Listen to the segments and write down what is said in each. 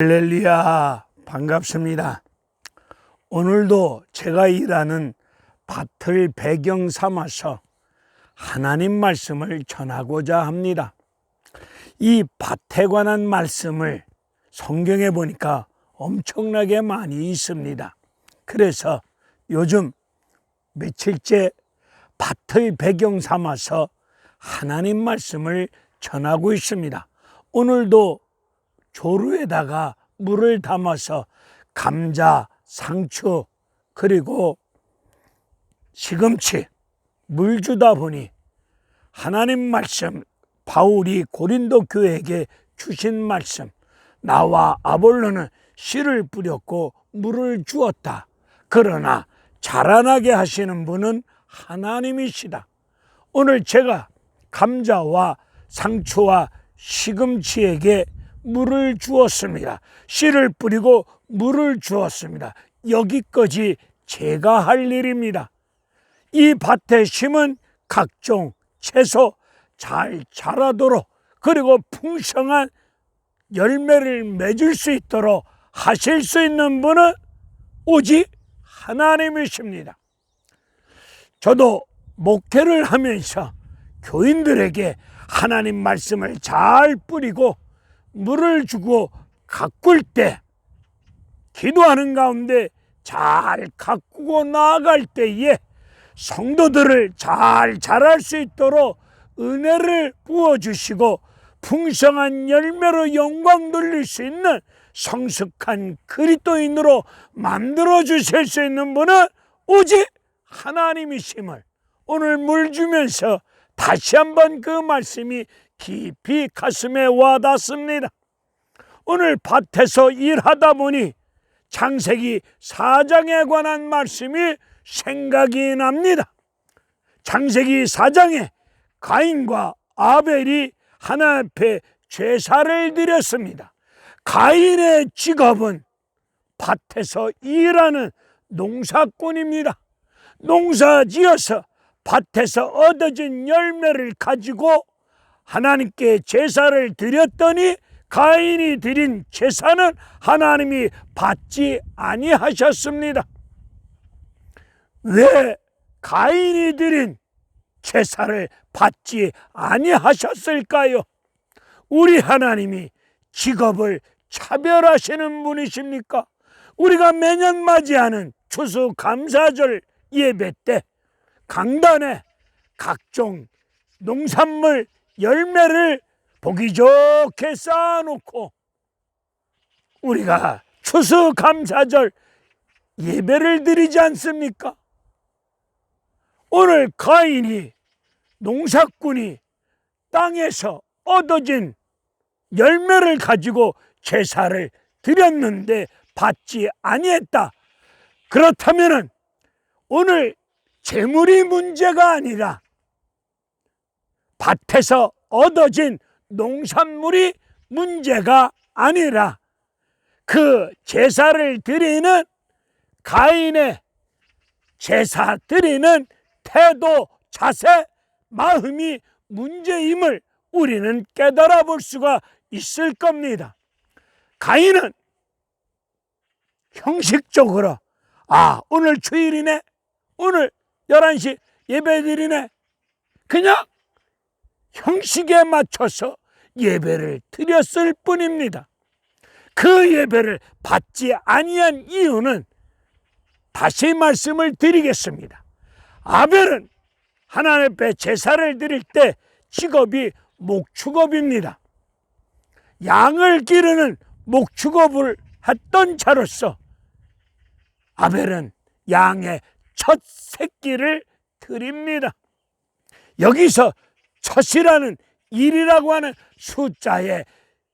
할렐루야, 반갑습니다. 오늘도 제가 일하는 밭을 배경 삼아서 하나님 말씀을 전하고자 합니다. 이 밭에 관한 말씀을 성경에 보니까 엄청나게 많이 있습니다. 그래서 요즘 며칠째 밭을 배경 삼아서 하나님 말씀을 전하고 있습니다. 오늘도 조루에다가 물을 담아서 감자, 상추, 그리고 시금치 물 주다 보니 하나님 말씀, 바울이 고린도 교회에게 주신 말씀, 나와 아볼로는 씨를 뿌렸고 물을 주었다. 그러나 자라나게 하시는 분은 하나님이시다. 오늘 제가 감자와 상추와 시금치에게 물을 주었습니다. 씨를 뿌리고 물을 주었습니다. 여기까지 제가 할 일입니다. 이 밭에 심은 각종 채소 잘 자라도록, 그리고 풍성한 열매를 맺을 수 있도록 하실 수 있는 분은 오직 하나님이십니다. 저도 목회를 하면서 교인들에게 하나님 말씀을 잘 뿌리고 물을 주고 가꿀 때, 기도하는 가운데 잘 가꾸고 나아갈 때에 성도들을 잘 자랄 수 있도록 은혜를 부어주시고 풍성한 열매로 영광 돌릴 수 있는 성숙한 그리스도인으로 만들어 주실 수 있는 분은 오직 하나님이심을 오늘 물 주면서 다시 한번 그 말씀이 깊이 가슴에 와닿습니다. 오늘 밭에서 일하다 보니 창세기 4장에 관한 말씀이 생각이 납니다. 창세기 4장에 가인과 아벨이 하나님 앞에 제사를 드렸습니다. 가인의 직업은 밭에서 일하는 농사꾼입니다. 농사 지어서 밭에서 얻어진 열매를 가지고 하나님께 제사를 드렸더니 가인이 드린 제사는 하나님이 받지 아니하셨습니다. 왜 가인이 드린 제사를 받지 아니하셨을까요? 우리 하나님이 직업을 차별하시는 분이십니까? 우리가 매년 맞이하는 추수감사절 예배 때 강단에 각종 농산물 열매를 보기 좋게 쌓아놓고 우리가 추수감사절 예배를 드리지 않습니까? 오늘 가인이, 농사꾼이 땅에서 얻어진 열매를 가지고 제사를 드렸는데 받지 아니했다. 그렇다면 오늘 재물이 문제가 아니라 밭에서 얻어진 농산물이 문제가 아니라 그 제사를 드리는 가인의 제사 드리는 태도, 자세, 마음이 문제임을 우리는 깨달아 볼 수가 있을 겁니다. 가인은 형식적으로 오늘 주일이네, 오늘 11시 예배드리네, 그냥 형식에 맞춰서 예배를 드렸을 뿐입니다. 그 예배를 받지 아니한 이유는 다시 말씀을 드리겠습니다. 아벨은 하나님 앞에 제사를 드릴 때 직업이 목축업입니다. 양을 기르는 목축업을 했던 자로서 아벨은 양의 첫 새끼를 드립니다. 여기서 첫이라는 1이라고 하는 숫자에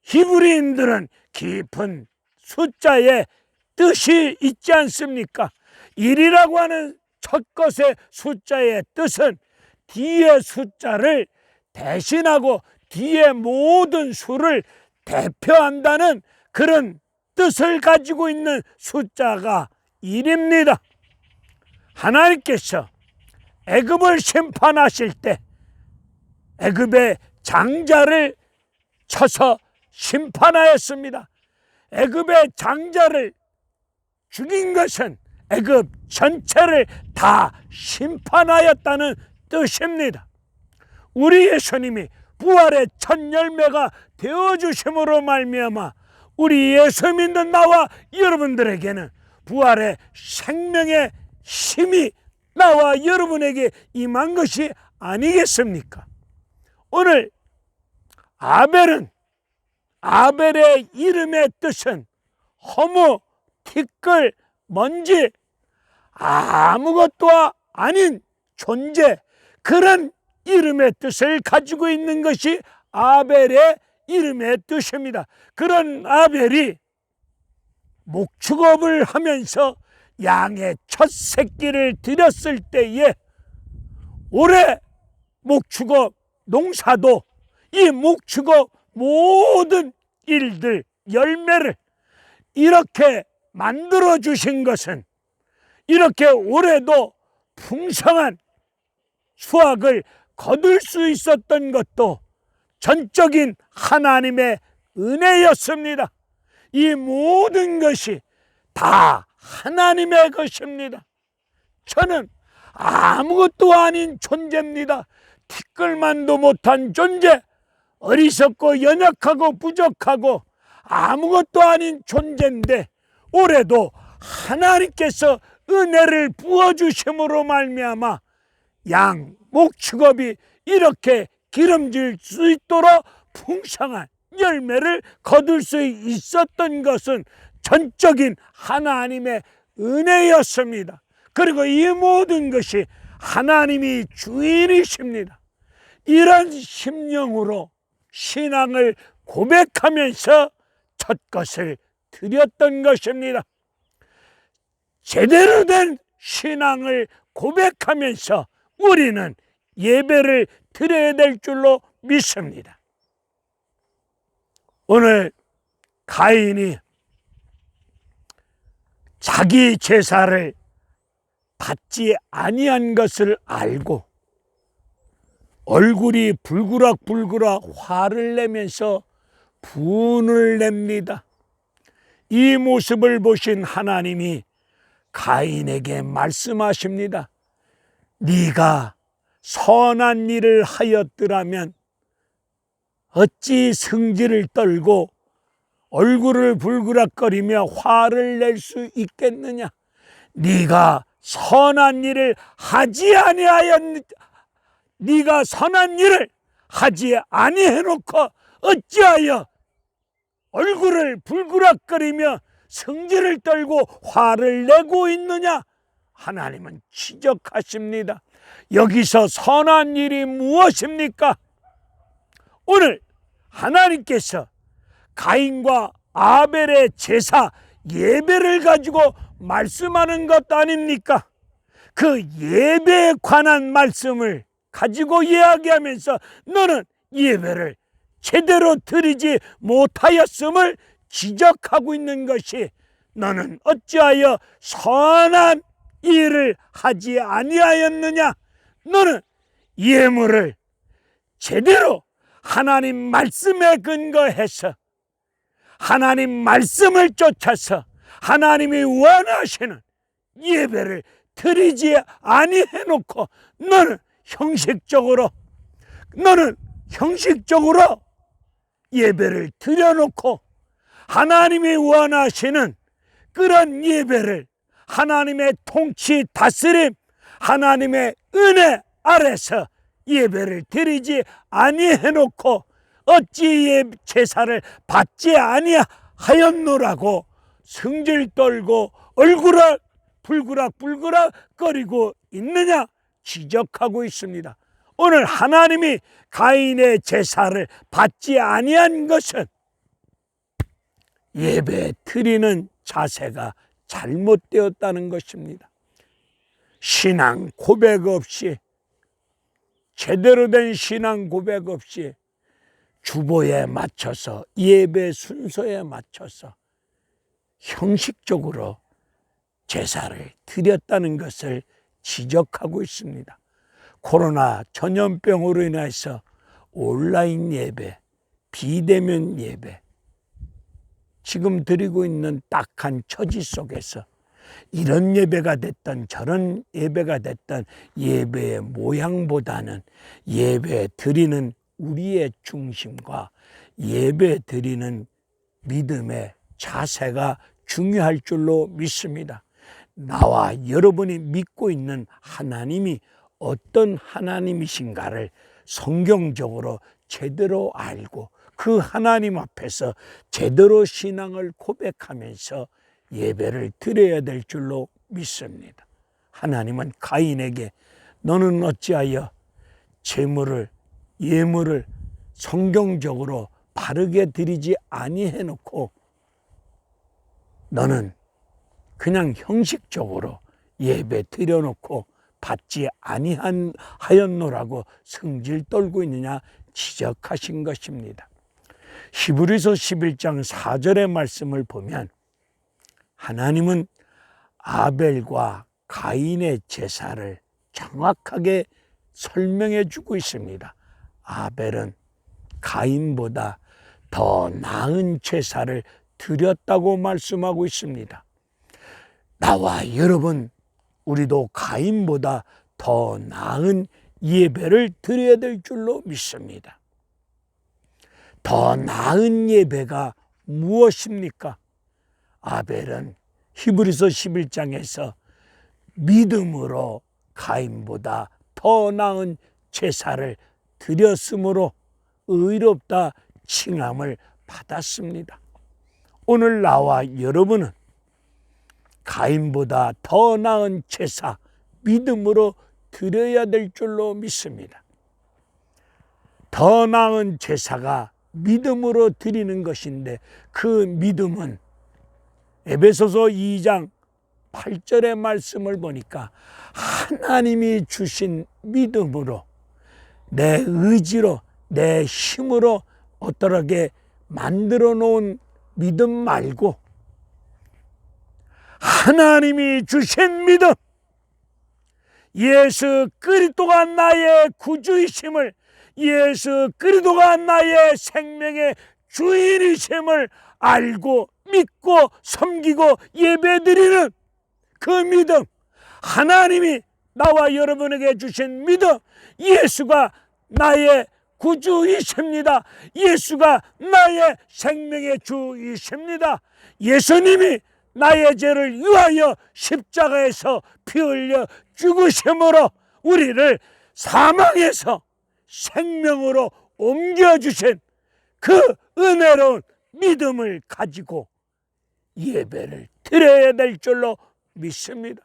히브리인들은 깊은 숫자에 뜻이 있지 않습니까? 1이라고 하는 첫 것의 숫자의 뜻은 뒤의 숫자를 대신하고 뒤의 모든 수를 대표한다는 그런 뜻을 가지고 있는 숫자가 1입니다. 하나님께서 애굽을 심판하실 때 애굽의 장자를 쳐서 심판하였습니다. 애굽의 장자를 죽인 것은 애굽 전체를 다 심판하였다는 뜻입니다. 우리 예수님이 부활의 첫 열매가 되어주심으로 말미암아 우리 예수 믿는 나와 여러분들에게는 부활의 생명의 힘이 나와 여러분에게 임한 것이 아니겠습니까? 오늘 아벨의 이름의 뜻은 허무, 티끌, 먼지, 아무것도 아닌 존재, 그런 이름의 뜻을 가지고 있는 것이 아벨의 이름의 뜻입니다. 그런 아벨이 목축업을 하면서 양의 첫 새끼를 드렸을 때에 올해 목축업 농사도 이 목축업 모든 일들 열매를 이렇게 만들어 주신 것은 이렇게 올해도 풍성한 수확을 거둘 수 있었던 것도 전적인 하나님의 은혜였습니다. 이 모든 것이 다 하나님의 것입니다. 저는 아무것도 아닌 존재입니다. 티끌만도 못한 존재, 어리석고 연약하고 부족하고 아무것도 아닌 존재인데 올해도 하나님께서 은혜를 부어주심으로 말미암아 양 목축업이 이렇게 기름질 수 있도록 풍성한 열매를 거둘 수 있었던 것은 전적인 하나님의 은혜였습니다. 그리고 이 모든 것이 하나님이 주인이십니다. 이런 심령으로 신앙을 고백하면서 첫 것을 드렸던 것입니다. 제대로 된 신앙을 고백하면서 우리는 예배를 드려야 될 줄로 믿습니다. 오늘 가인이 자기 제사를 받지 아니한 것을 알고 얼굴이 불그락불그락 화를 내면서 분을 냅니다. 이 모습을 보신 하나님이 가인에게 말씀하십니다. 네가 선한 일을 하였더라면 어찌 성질을 떨고 얼굴을 불그락거리며 화를 낼 수 있겠느냐? 네가 선한 일을 하지 아니해놓고 어찌하여 얼굴을 불그락거리며 성질을 떨고 화를 내고 있느냐? 하나님은 지적하십니다. 여기서 선한 일이 무엇입니까? 오늘 하나님께서 가인과 아벨의 제사 예배를 가지고 말씀하는 것 아닙니까? 그 예배에 관한 말씀을 가지고 이야기하면서 너는 예배를 제대로 드리지 못하였음을 지적하고 있는 것이 너는 어찌하여 선한 일을 하지 아니하였느냐? 너는 예물을 제대로 하나님 말씀에 근거해서 하나님 말씀을 쫓아서 하나님이 원하시는 예배를 드리지 아니해놓고 너는 형식적으로 예배를 드려놓고 하나님이 원하시는 그런 예배를 하나님의 통치 다스림 하나님의 은혜 아래서 예배를 드리지 아니해놓고 어찌 제사를 받지 아니하였노라고 성질 떨고 얼굴을 불그락불그락거리고 있느냐 지적하고 있습니다. 오늘 하나님이 가인의 제사를 받지 아니한 것은 예배 드리는 자세가 잘못되었다는 것입니다. 신앙 고백 없이 제대로 된 신앙 고백 없이 주보에 맞춰서 예배 순서에 맞춰서 형식적으로 제사를 드렸다는 것을 지적하고 있습니다. 코로나 전염병으로 인해서 온라인 예배, 비대면 예배 지금 드리고 있는 딱한 처지 속에서 이런 예배가 됐던 저런 예배가 됐던 예배의 모양보다는 예배 드리는 우리의 중심과 예배 드리는 믿음의 자세가 중요할 줄로 믿습니다. 나와 여러분이 믿고 있는 하나님이 어떤 하나님이신가를 성경적으로 제대로 알고 그 하나님 앞에서 제대로 신앙을 고백하면서 예배를 드려야 될 줄로 믿습니다. 하나님은 가인에게 너는 어찌하여 제물을 예물을 성경적으로 바르게 드리지 아니해놓고 너는 그냥 형식적으로 예배 드려놓고 받지 아니하였노라고 성질 떨고 있느냐 지적하신 것입니다. 히브리서 11장 4절의 말씀을 보면 하나님은 아벨과 가인의 제사를 정확하게 설명해 주고 있습니다. 아벨은 가인보다 더 나은 제사를 드렸다고 말씀하고 있습니다. 나와 여러분, 우리도 가인보다 더 나은 예배를 드려야 될 줄로 믿습니다. 더 나은 예배가 무엇입니까? 아벨은 히브리서 11장에서 믿음으로 가인보다 더 나은 제사를 드렸으므로 의롭다 칭함을 받았습니다. 오늘 나와 여러분은 가인보다 더 나은 제사 믿음으로 드려야 될 줄로 믿습니다. 더 나은 제사가 믿음으로 드리는 것인데 그 믿음은 에베소서 2장 8절의 말씀을 보니까 하나님이 주신 믿음으로 내 의지로 내 힘으로 어떠하게 만들어 놓은 믿음 말고 하나님이 주신 믿음, 예수 그리스도가 나의 구주이심을, 예수 그리스도가 나의 생명의 주인이심을 알고 믿고 섬기고 예배드리는 그 믿음, 하나님이 나와 여러분에게 주신 믿음, 예수가 나의 구주이십니다. 예수가 나의 생명의 주이십니다. 예수님이 나의 죄를 위하여 십자가에서 피 흘려 죽으심으로 우리를 사망에서 생명으로 옮겨주신 그 은혜로운 믿음을 가지고 예배를 드려야 될 줄로 믿습니다.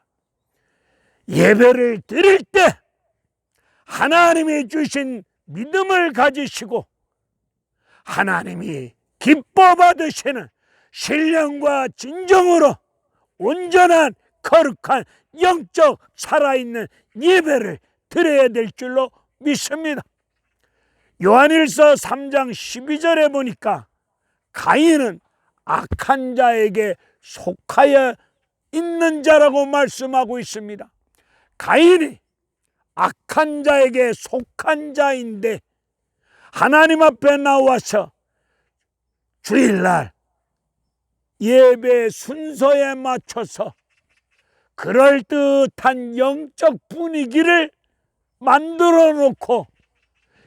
예배를 드릴 때 하나님이 주신 믿음을 가지시고 하나님이 기뻐 받으시는 신령과 진정으로 온전한 거룩한 영적 살아있는 예배를 드려야 될 줄로 믿습니다. 요한일서 3장 12절에 보니까 가인은 악한 자에게 속하여 있는 자라고 말씀하고 있습니다. 가인이 악한 자에게 속한 자인데 하나님 앞에 나와서 주일날 예배 순서에 맞춰서 그럴듯한 영적 분위기를 만들어 놓고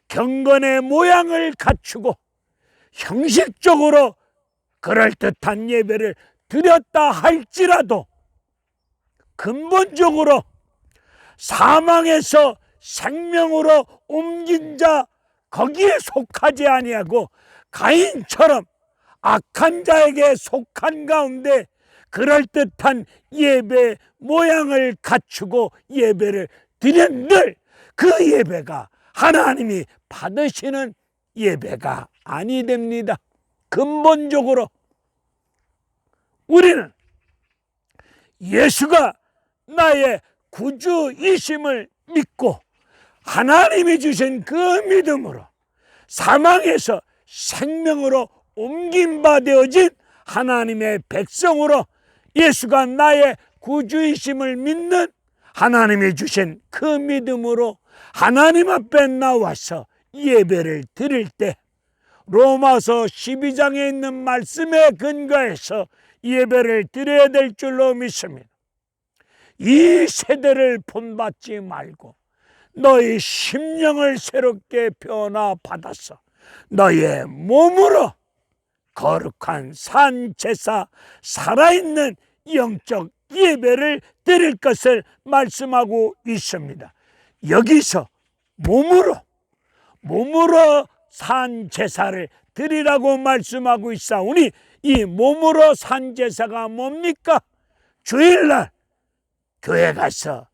경건의 모양을 갖추고 형식적으로 그럴듯한 예배를 드렸다 할지라도 근본적으로 사망에서 생명으로 옮긴 자 거기에 속하지 아니하고 가인처럼 악한 자에게 속한 가운데 그럴듯한 예배 모양을 갖추고 예배를 드렸늘 그 예배가 하나님이 받으시는 예배가 아니 됩니다. 근본적으로 우리는 예수가 나의 구주이심을 믿고 하나님이 주신 그 믿음으로 사망에서 생명으로 옮김바 되어진 하나님의 백성으로 예수가 나의 구주이심을 믿는 하나님이 주신 그 믿음으로 하나님 앞에 나와서 예배를 드릴 때 로마서 12장에 있는 말씀에 근거해서 예배를 드려야 될 줄로 믿습니다. 이 세대를 본받지 말고 너희 심령을 새롭게 변화받아서 너희의 몸으로 거룩한 산 제사, 살아있는 영적 예배를 드릴 것을 말씀하고 있습니다. 여기서 몸으로 산 제사를 드리라고 말씀하고 있사오니, 이 몸으로 산 제사가 뭡니까? 주일날 교회 가서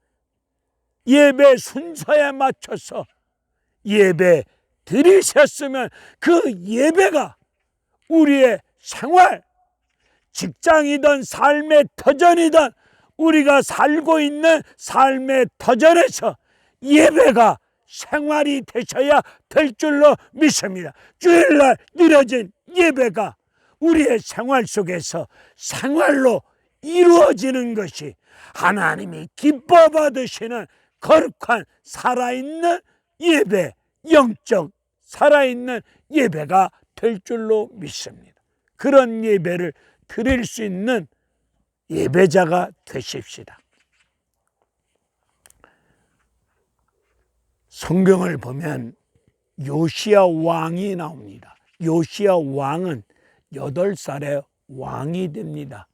예배 순서에 맞춰서 예배 드리셨으면 그 예배가 우리의 생활, 직장이든 삶의 터전이든 우리가 살고 있는 삶의 터전에서 예배가 생활이 되셔야 될 줄로 믿습니다. 주일날 드려진 예배가 우리의 생활 속에서 생활로 이루어지는 것이 하나님이 기뻐 받으시는 거룩한 살아있는 예배, 영적 살아있는 예배가 될 줄로 믿습니다. 그런 예배를 드릴 수 있는 예배자가 되십시다. 성경을 보면 요시야 왕이 나옵니다. 요시야 왕은 8살에 왕이 됩니다.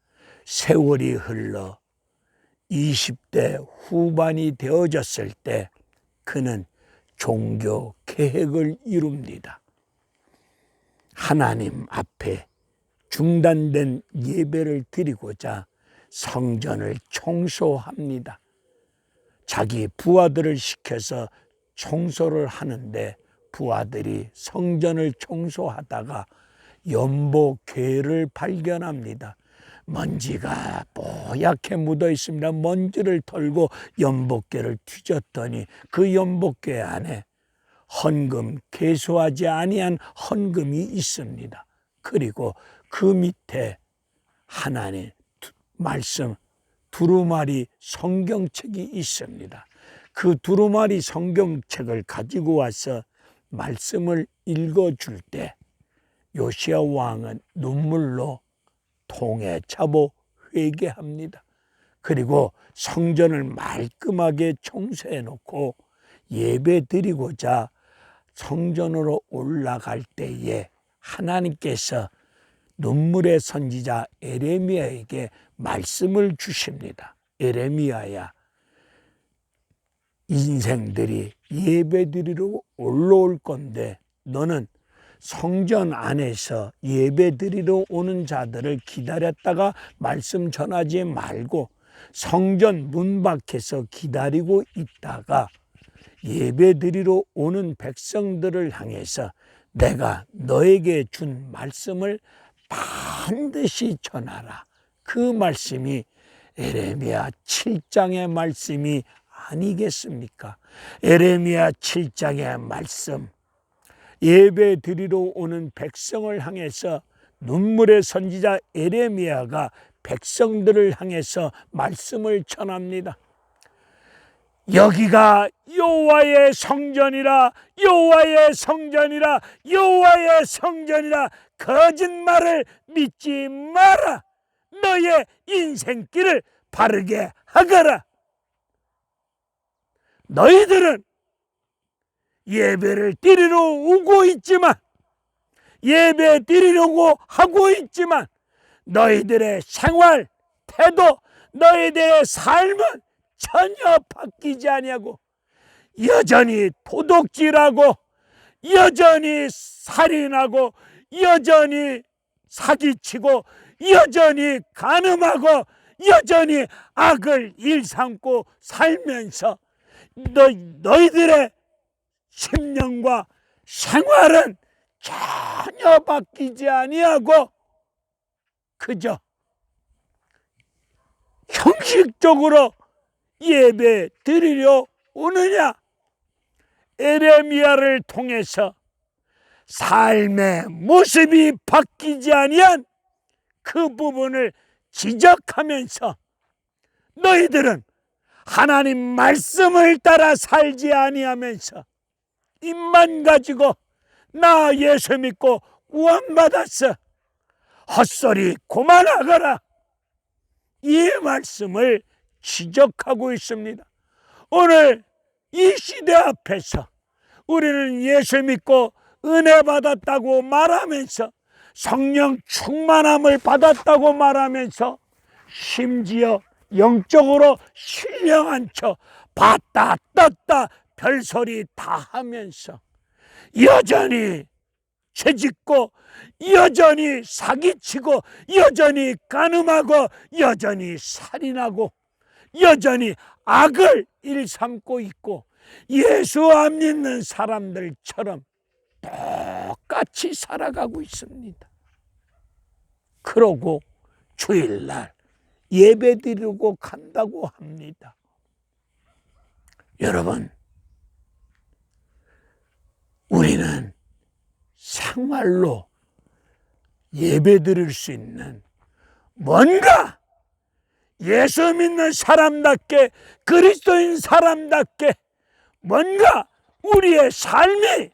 세월이 흘러 20대 후반이 되어졌을 때 그는 종교 계획을 이룹니다. 하나님 앞에 중단된 예배를 드리고자 성전을 청소합니다. 자기 부하들을 시켜서 청소를 하는데 부하들이 성전을 청소하다가 연복궤를 발견합니다. 먼지가 뽀얗게 묻어 있습니다. 먼지를 털고 연복궤를 뒤졌더니 그 연복궤 안에 헌금, 계수하지 아니한 헌금이 있습니다. 그리고 그 밑에 하나님 말씀 두루마리 성경책이 있습니다. 그 두루마리 성경책을 가지고 와서 말씀을 읽어줄 때 요시야 왕은 눈물로 통에 차고 회개합니다. 그리고 성전을 말끔하게 청소해 놓고 예배 드리고자 성전으로 올라갈 때에 하나님께서 눈물의 선지자 에레미야에게 말씀을 주십니다. 에레미야야, 인생들이 예배 드리러 올라올 건데 너는 성전 안에서 예배 드리러 오는 자들을 기다렸다가 말씀 전하지 말고 성전 문 밖에서 기다리고 있다가 예배 드리러 오는 백성들을 향해서 내가 너에게 준 말씀을 반드시 전하라. 그 말씀이 에레미야 7장의 말씀이 아니겠습니까? 에레미야 7장의 말씀, 예배 드리러 오는 백성을 향해서 눈물의 선지자 에레미야가 백성들을 향해서 말씀을 전합니다. 여기가 여호와의 성전이라, 여호와의 성전이라, 여호와의 성전이라. 거짓말을 믿지 마라. 너의 인생길을 바르게 하거라. 너희들은 예배를 드리러 오고 있지만, 예배 드리려고 하고 있지만 너희들의 생활, 태도, 너희들의 삶은 전혀 바뀌지 아니하고 여전히 도둑질하고 여전히 살인하고 여전히 사기치고 여전히 간음하고 여전히 악을 일삼고 살면서 너희들의 심령과 생활은 전혀 바뀌지 아니하고 그저 형식적으로 예배 드리려 오느냐? 에레미야를 통해서 삶의 모습이 바뀌지 아니한 그 부분을 지적하면서 너희들은 하나님 말씀을 따라 살지 아니하면서 입만 가지고 나 예수 믿고 구원받았어. 헛소리 그만하거라. 이 말씀을 지적하고 있습니다. 오늘 이 시대 앞에서 우리는 예수 믿고 은혜 받았다고 말하면서 성령 충만함을 받았다고 말하면서 심지어 영적으로 신령한 척 봤다 떴다 별소리 다 하면서 여전히 죄짓고 여전히 사기치고 여전히 간음하고 여전히 살인하고 여전히 악을 일삼고 있고 예수 안 믿는 사람들처럼 똑같이 살아가고 있습니다. 그러고 주일날 예배 드리고 간다고 합니다. 여러분, 우리는 생활로 예배 드릴 수 있는 뭔가 예수 믿는 사람답게 그리스도인 사람답게 뭔가 우리의 삶이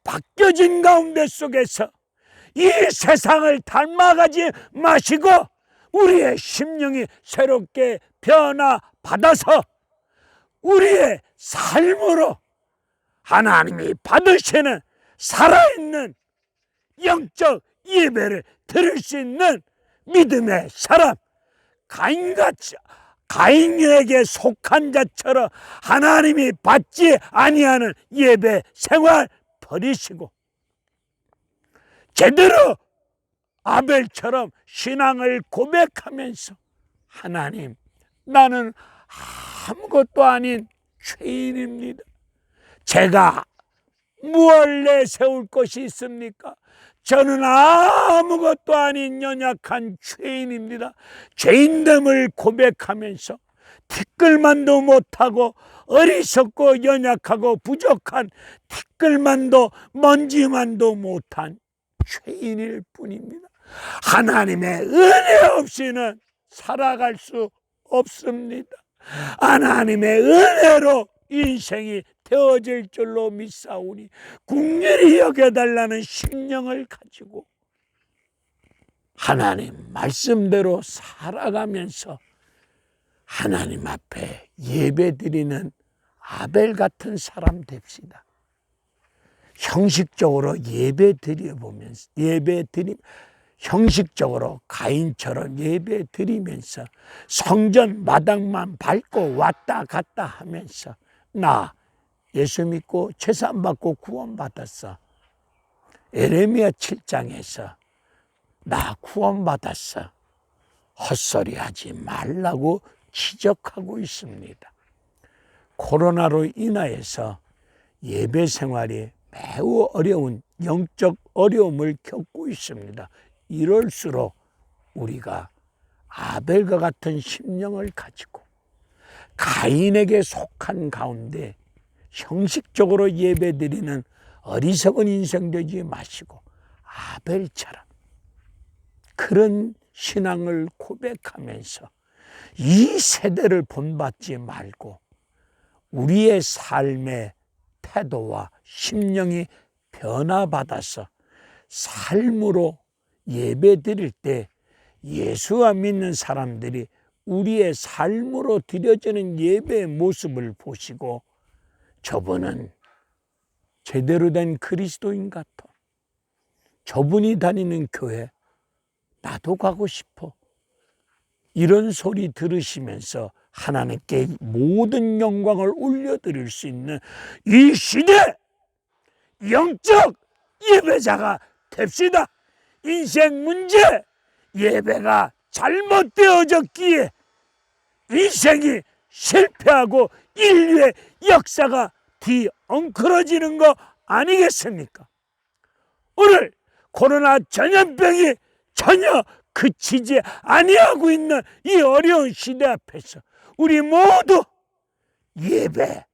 바뀌어진 가운데 속에서 이 세상을 닮아가지 마시고 우리의 심령이 새롭게 변화받아서 우리의 삶으로 하나님이 받으시는 살아있는 영적 예배를 드릴 수 있는 믿음의 사람, 가인에게 속한 자처럼 하나님이 받지 아니하는 예배 생활 버리시고 제대로 아벨처럼 신앙을 고백하면서 하나님, 나는 아무것도 아닌 죄인입니다. 제가 무엇을 내세울 것이 있습니까? 저는 아무것도 아닌 연약한 죄인입니다. 죄인됨을 고백하면서 티끌만도 못하고 어리석고 연약하고 부족한 티끌만도 먼지만도 못한 죄인일 뿐입니다. 하나님의 은혜 없이는 살아갈 수 없습니다. 하나님의 은혜로 인생이 되어질 줄로 믿사오니 긍휼히 여겨달라는 심령을 가지고 하나님 말씀대로 살아가면서 하나님 앞에 예배드리는 아벨 같은 사람 됩시다. 형식적으로 형식적으로 가인처럼 예배 드리면서 성전 마당만 밟고 왔다 갔다 하면서 나 예수 믿고 죄산 받고 구원받았어. 에레미야 7장에서 나 구원받았어. 헛소리 하지 말라고 지적하고 있습니다. 코로나로 인하여서 예배 생활이 매우 어려운 영적 어려움을 겪고 있습니다. 이럴수록 우리가 아벨과 같은 심령을 가지고 가인에게 속한 가운데 형식적으로 예배드리는 어리석은 인생 되지 마시고 아벨처럼 그런 신앙을 고백하면서 이 세대를 본받지 말고 우리의 삶의 태도와 심령이 변화받아서 삶으로 예배드릴 때 예수와 믿는 사람들이 우리의 삶으로 드려지는 예배의 모습을 보시고 저분은 제대로 된 그리스도인 같아. 저분이 다니는 교회 나도 가고 싶어. 이런 소리 들으시면서 하나님께 모든 영광을 올려드릴 수 있는 이 시대 영적 예배자가 됩시다. 인생 문제 예배가 잘못되어졌기에 인생이 실패하고 인류의 역사가 뒤엉클어지는 거 아니겠습니까? 오늘 코로나 전염병이 전혀 그치지 아니하고 있는 이 어려운 시대 앞에서 우리 모두 예배,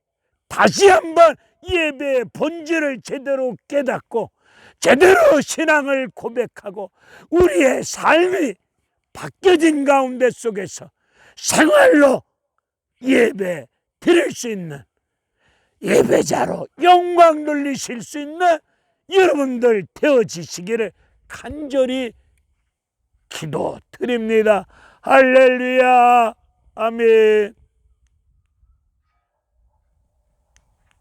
다시 한번 예배의 본질을 제대로 깨닫고 제대로 신앙을 고백하고 우리의 삶이 바뀌어진 가운데 속에서 생활로 예배 드릴 수 있는 예배자로 영광 돌리실 수 있는 여러분들 되어지시기를 간절히 기도드립니다. 할렐루야. 아멘.